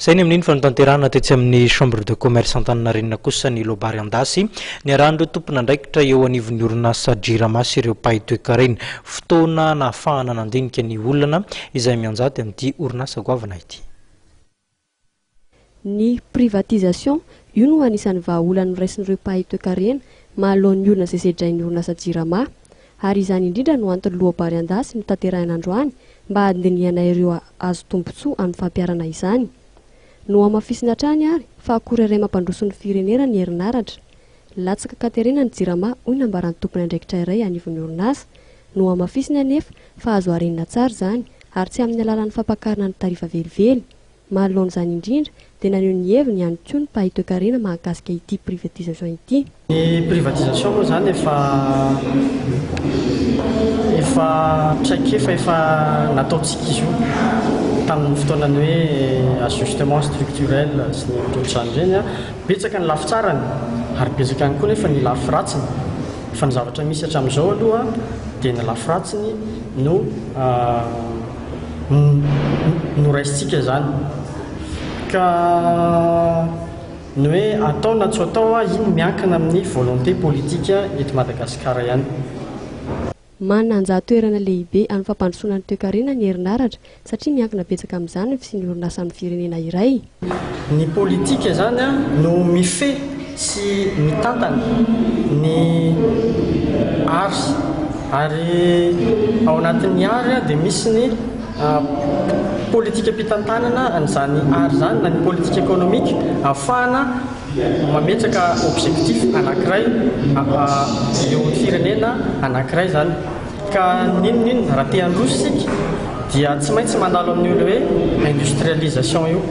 Zay ny amin'iny fanotanterahana tetsy amin'ny chambre de commerce Antaninarenina kosa ny Lobary Andasy ny arahan'ireo tompon'andraikitra eo anivon'ny orinasa Jirama sy ireo mpahay toe-karena fotoana nahafahana nandinika ny olana izay mianjady amin'ity orinasa goavana ity. Ny privatisation io no anisan'ny vahaolana noraisin'ireo mpahay toe-karena mahalohan'ny olona izay sedrain'ny orinasa Jirama, ary izany indrindra no antony Lobary Andasy notanterahina androany mba handinihana ireo azo tombontsoa amin'ny fampiarana izany. No amafisina hatrany ary fa akory iray mampandroso ny firenena ny herinaratra. Latsaka Katerina ny Jirama hoy nambaran'ny tompony andraikitra iray anivon'ny orinasa. No amafisina anefa fa azo arenina tsara zany ary tsy amin'ny alalan'ny fampakarana ny tarifa velively. Mahalohan'izany indrindra dia naneho ny heviny ihany koa ny mpahay toe-karena mahakasika ity privatisation ity. Ny privatisation moa zany efa traikefa efa nataontsika izy io tamin'ny fotoanany hoe ajustement structurel sy ny ohatrany reny betsaka ny lafy tsarany ary betsaka ihany koa nefa ny lafy ratsiny. Fa ny zavatra misy hatramin'izao aloha dia ny lafy ratsiny no raisitsika zany ka ny hoe atao na tsy atao iny miankina amin'ny volonté politika eto Madagasikara ihany. Manana toerana lehibe amin'ny fampandrosoana ny toe-karena ny herinaratra satria miankina betsaka amin'izany ny fisian'ny orinasa amin'ny firenena iray. Ny politika zany no mifehy sy mitantana ny ary ao anatin'ny ary dia misy ny politika mpitantanana an'izany ary zany na ny politika ekonomika ahafahana mametraka objectif anankiray eo ny firenena anankiray zany. Ka ninonino raha te handroso isika dia tsy maintsy mandalo amin'ny olo hoe industrialisation io.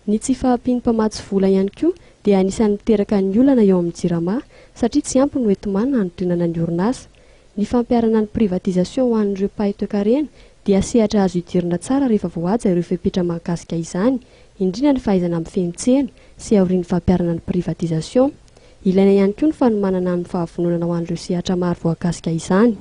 Ny tsy fahampiany mpamatsy vola ihany koa dia anisan'ny miteraka ny olana eo amin'ny Jirama satria tsy ampy ny oentomana hanodinana ny orinasa. Ny fampiarana ny privatisation ho an'ireo mpahay toe-karena dia sehatra azo idirina tsara rehefa voaja ireo fepetra mahakasika izany, indrindra ny fahaizana amin'ny fihetsehana sy aorian'ny fampiarana ny privatisation. Ilaina ihany koa ny fanomanana ny fahavononana ho an'ireo sehatra maro voakasika izany.